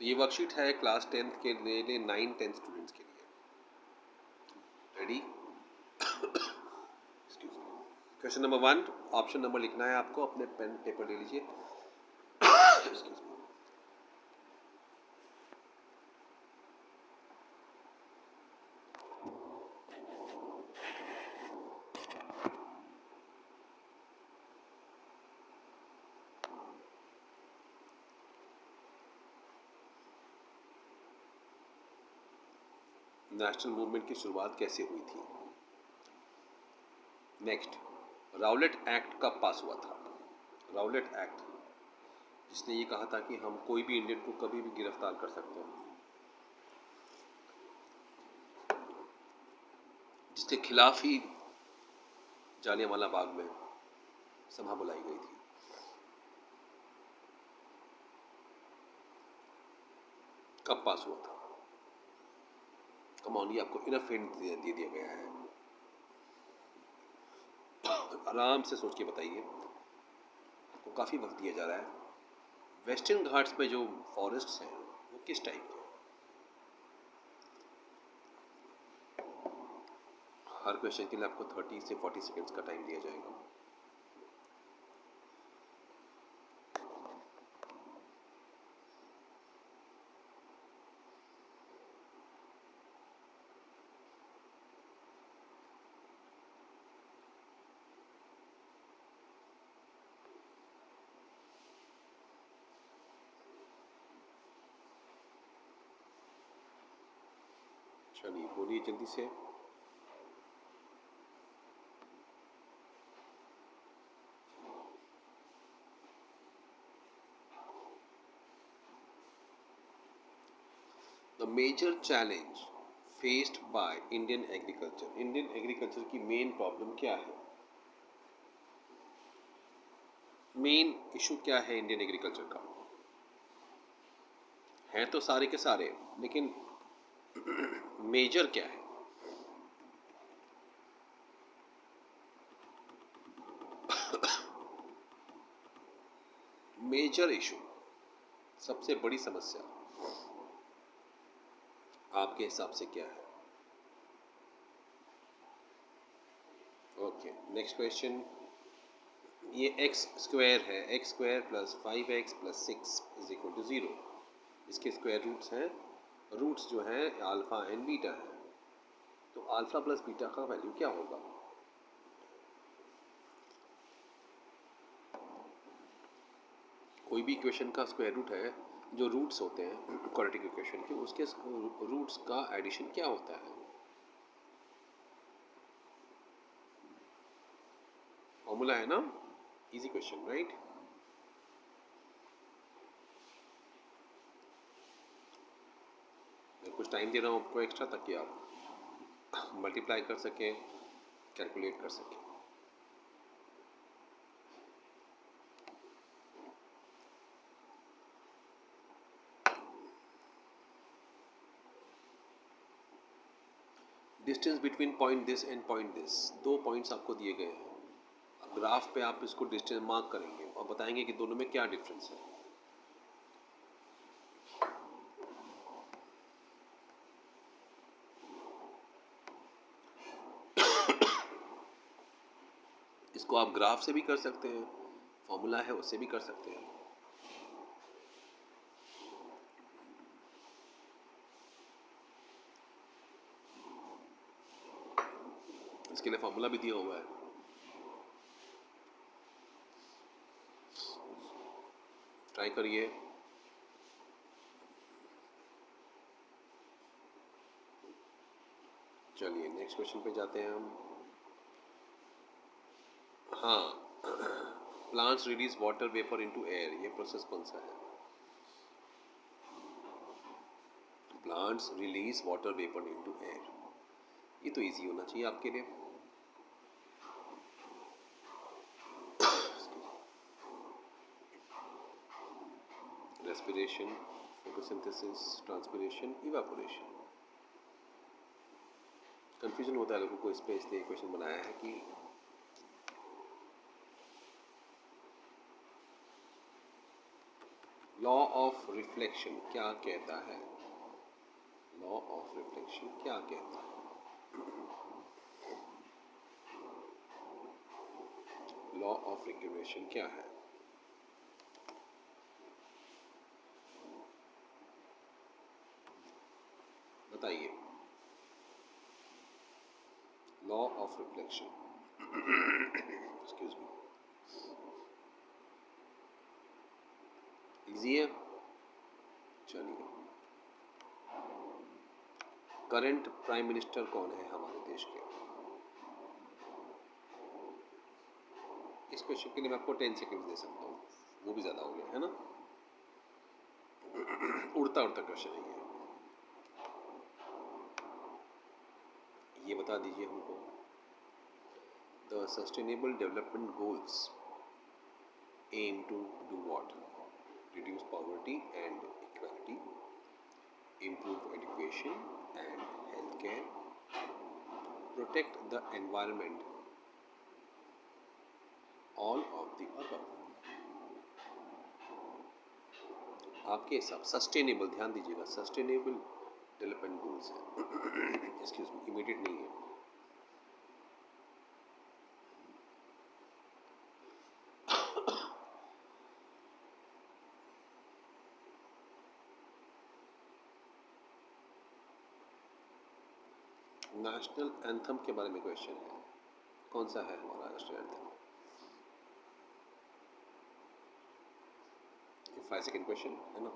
तो ये वर्कशीट है क्लास 10th के लिए 9-10 स्टूडेंट्स के लिए। Ready? Question number 1, option number लिखना है आपको, अपने पेन पेपर ले लीजिए। नेशनल मूवमेंट की शुरुआत कैसे हुई थी? नेक्स्ट, राउलेट एक्ट कब पास हुआ था? राउलेट एक्ट, जिसने ये कहा था कि हम कोई भी इंडियन को कभी भी गिरफ्तार कर सकते हैं, जिसके खिलाफ ही जालियांवाला बाग में सभा बुलाई गई थी। कब पास हुआ था? कमॉन, ये आपको इनफ हिंट दे दिया गया है, आराम से सोच के बताइए, आपको काफ़ी वक्त दिया जा रहा है। वेस्टर्न घाट्स में जो फॉरेस्ट्स हैं वो किस टाइप के? हर क्वेश्चन के लिए आपको 30 से 40 सेकेंड्स का टाइम दिया जाएगा। चलिए बोलिए जल्दी से। The major challenge faced by Indian agriculture, Indian agriculture की मेन प्रॉब्लम क्या है? मेन इशू क्या है इंडियन एग्रीकल्चर का? है तो सारे के सारे, लेकिन मेजर क्या है? मेजर इशू, सबसे बड़ी समस्या आपके हिसाब से क्या है? Okay, next question. ये एक्स स्क्वायर है, X square plus 5x plus 6 is equal to 0। इसके स्क्वायर रूट्स हैं, रूट्स जो हैं अल्फ़ा एंड बीटा हैं, तो अल्फ़ा प्लस बीटा का वैल्यू क्या होगा? कोई भी इक्वेशन का स्क्वायर रूट है, जो रूट्स होते हैं क्वाड्रेटिक इक्वेशन के, उसके रूट्स का एडिशन क्या होता है? फॉर्मूला है ना, इजी क्वेश्चन राइट। मैं कुछ टाइम दे रहा हूँ आपको एक्स्ट्रा, ताकि आप मल्टीप्लाई कर सकें, कैलकुलेट कर सकें। Distance between point this and point this, दो पॉइंट्स आपको दिए गए हैं। ग्राफ पे आप इसको डिस्टेंस मार्क करेंगे और बताएंगे कि दोनों में क्या डिफरेंस है। इसको आप ग्राफ से भी कर सकते हैं, फॉर्मूला है उससे भी कर सकते हैं। इसके लिए फॉर्मूला भी दिया हुआ है। ट्राई करिए। चलिए नेक्स्ट क्वेश्चन पे जाते हैं हम। हाँ, plants release water vapour into air, ये प्रोसेस कौन सा है? Plants release water vapour into air, ये तो इजी होना चाहिए आपके लिए। Respiration, photosynthesis, transpiration, evaporation. Confusion होता है लोगों को इस पे, इसलिए क्वेश्चन बनाया है कि लॉ ऑफ रिफ्लेक्शन क्या कहता है? लॉ ऑफ रिफ्लेक्शन क्या कहता है? लॉ ऑफ रिक्यूरेशन क्या है? बताइए। Law of reflection, excuse me, easy है। चलिए, करंट प्राइम मिनिस्टर कौन है हमारे देश के? इस क्वेश्चन के लिए मैं आपको 10 सेकंड दे सकता हूँ, वो भी ज़्यादा हो गया है ना। उड़ता उड़ता क्वेश्चन है ये बता दीजिए हमको। The sustainable development goals aim to do what? Reduce poverty and equality, improve education and healthcare, protect the environment, all of the above. आपके हिसाब सस्टेनेबल, ध्यान दीजिएगा, सस्टेनेबल डेवलपमेंट गोल्स है, एक्सक्यूज मी, इमीडिएट नहीं है। नेशनल एंथम के बारे में क्वेश्चन है, कौन सा है हमारा नेशनल एंथम? 5 सेकेंड क्वेश्चन है ना।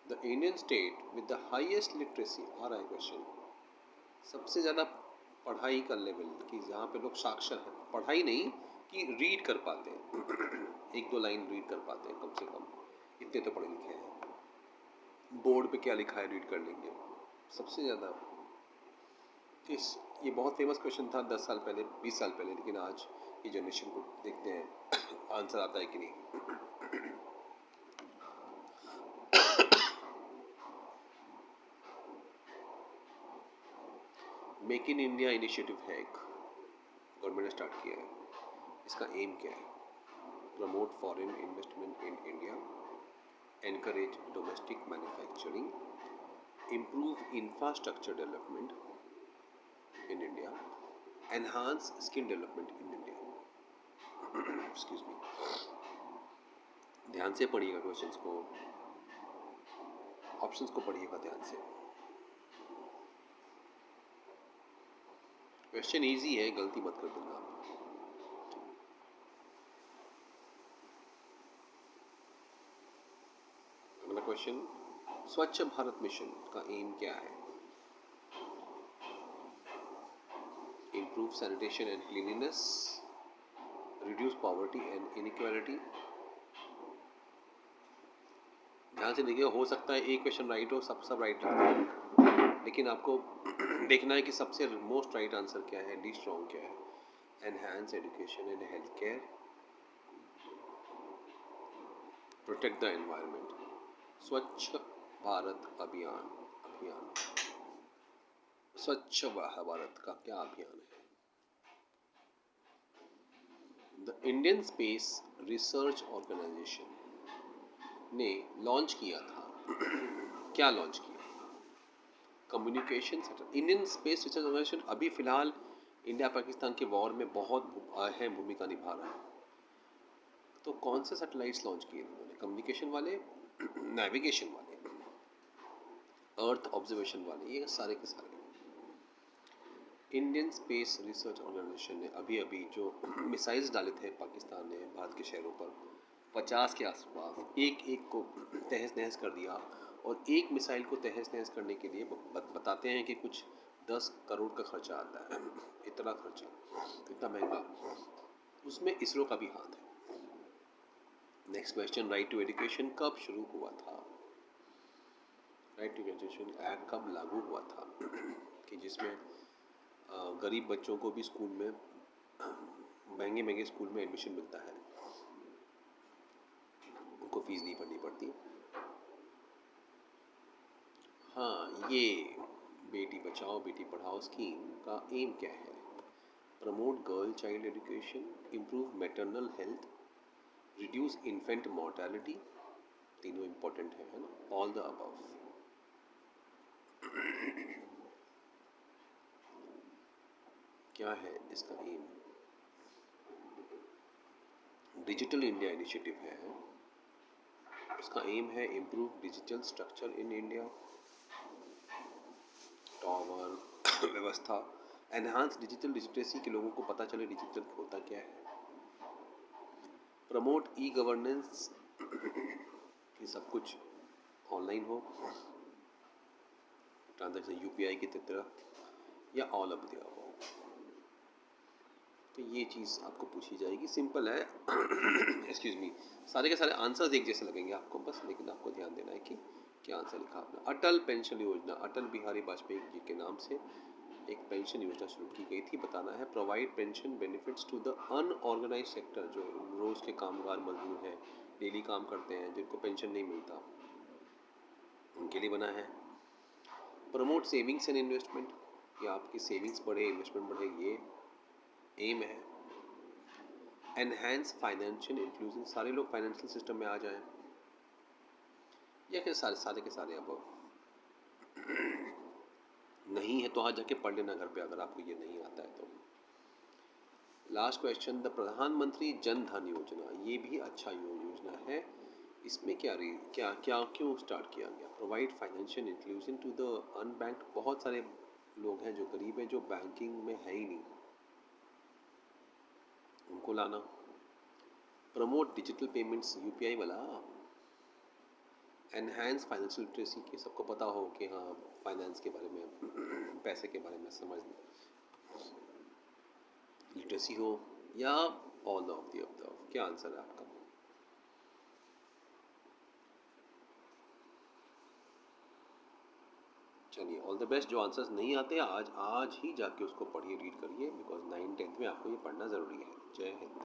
The Indian state with the highest literacy, आ रहा है क्वेश्चन, सबसे ज़्यादा पढ़ाई का लेवल, कि जहाँ पे लोग साक्षर हैं, पढ़ाई नहीं कि रीड कर पाते हैं, एक दो लाइन रीड कर पाते हैं कम से कम, इतने तो पढ़े लिखे हैं, बोर्ड पे क्या लिखा है रीड कर लेंगे। सबसे ज़्यादा ये बहुत फेमस क्वेश्चन था 10 साल पहले, 20 साल पहले, लेकिन आज की जनरेशन को देखते हैं आंसर आता है कि नहीं। मेक इन इंडिया इनिशिएटिव है एक, गवर्नमेंट ने स्टार्ट किया है, इसका एम क्या है? Promote foreign investment in India, encourage domestic manufacturing, improve infrastructure development in India, enhance skill development in India. Excuse me, ध्यान से पढ़िएगा क्वेश्चंस को, ऑप्शंस को पढ़िएगा ध्यान से। क्वेश्चन इजी है, गलती मत कर देना आप। अगला क्वेश्चन, स्वच्छ भारत मिशन का एम क्या है? Improve sanitation and cleanliness, reduce poverty and inequality. ध्यान से देखिए, हो सकता है एक क्वेश्चन राइट हो, सब राइट हो, लेकिन आपको देखना है कि सबसे मोस्ट राइट आंसर क्या है, लीस्ट रॉन्ग क्या है। Enhance education and health care, protect the environment, Swachh Bharat Abhiyan, Swachh Bharat का क्या अभियान है? The Indian space research organisation ने लॉन्च किया था, क्या लॉन्च किया? Communication satellite. Indian space research organisation अभी फिलहाल इंडिया पाकिस्तान के वॉर में बहुत अहम भूमिका निभा रहा है। तो कौन से सैटेलाइट्स लॉन्च किए उन्होंने? कम्युनिकेशन वाले, नेविगेशन वाले, अर्थ ऑब्जर्वेशन वाले, ये सारे के सारे। इंडियन स्पेस रिसर्च ऑर्गेनाइजेशन ने अभी अभी जो मिसाइल्स डाले थे पाकिस्तान ने भारत के शहरों पर, 50 के आसपास, एक एक को तहस नहस कर दिया। और एक मिसाइल को तहस नहस करने के लिए बताते हैं कि कुछ 10 करोड़ का खर्चा आता है। इतना खर्चा, इतना महंगा, उसमें इसरो का भी हाथ है। Next question, right to education कब शुरू हुआ था? राइट टू एजुकेशन एक्ट कब लागू हुआ था कि जिसमें गरीब बच्चों को भी स्कूल में, महंगे महंगे स्कूल में एडमिशन मिलता है, उनको फीस नहीं भरनी पड़ती। हाँ, ये बेटी बचाओ बेटी पढ़ाओ स्कीम का एम क्या है? Promote girl child education, improve maternal health, reduce infant mortality, तीनों इम्पोर्टेंट है ना, ऑल द अबव। क्या है इसका एम? डिजिटल इंडिया इनिशिएटिव है, उसका एम है improve digital structure in India, tower व्यवस्था, एनहांस डिजिटल लिटरेसी के लोगों को पता चले डिजिटल होता क्या है, प्रमोट ई गवर्नेंस कि सब कुछ ऑनलाइन हो, ट्रांजैक्शन यूपीआई की तरह, या ऑल ऑफ द अबव। तो ये चीज़ आपको पूछी जाएगी, सिंपल है। एक्सक्यूज मी, सारे के सारे आंसर्स एक जैसे लगेंगे आपको बस, लेकिन आपको ध्यान देना है कि क्या आंसर लिखा आपने। अटल पेंशन योजना, अटल बिहारी वाजपेयी जी के नाम से एक पेंशन योजना शुरू की गई थी। बताना है provide pension benefits to the unorganised sector, जो रोज़ के कामगार मजदूर हैं, डेली काम करते हैं, जिनको पेंशन नहीं मिलता, उनके लिए बना है। प्रमोट सेविंग्स एंड इन्वेस्टमेंट, कि आपकी सेविंग्स बढ़े, इन्वेस्टमेंट बढ़े, ये एम है। एनहेंस फाइनेंशियल इंक्लूजन, सारे लोग फाइनेंशियल सिस्टम में आ जाएं, या फिर सारे सारे के सारे अब नहीं है तो आज जाके पढ़ लेना घर पे, अगर आपको ये नहीं आता है तो। लास्ट क्वेश्चन, द प्रधानमंत्री जन धन योजना, ये भी अच्छा योजना है। इसमें क्या क्यों स्टार्ट किया गया? Provide financial inclusion to the unbanked, बहुत सारे लोग हैं जो गरीब हैं, जो बैंकिंग में है ही नहीं, उनको लाना। प्रमोट डिजिटल पेमेंट्स, यूपीआई वाला। एनहांस फाइनेंशियल लिटरेसी, कि सबको पता हो कि हाँ फाइनेंस के बारे में, पैसे के बारे में समझ लिटरेसी हो, या ऑल ऑफ द अबव। क्या आंसर है आपका? चलिए, ऑल द बेस्ट। जो आंसर्स नहीं आते आज ही जाके उसको पढ़िए, रीड करिए, बिकॉज 9th 10th में आपको ये पढ़ना ज़रूरी है। जय हिंद।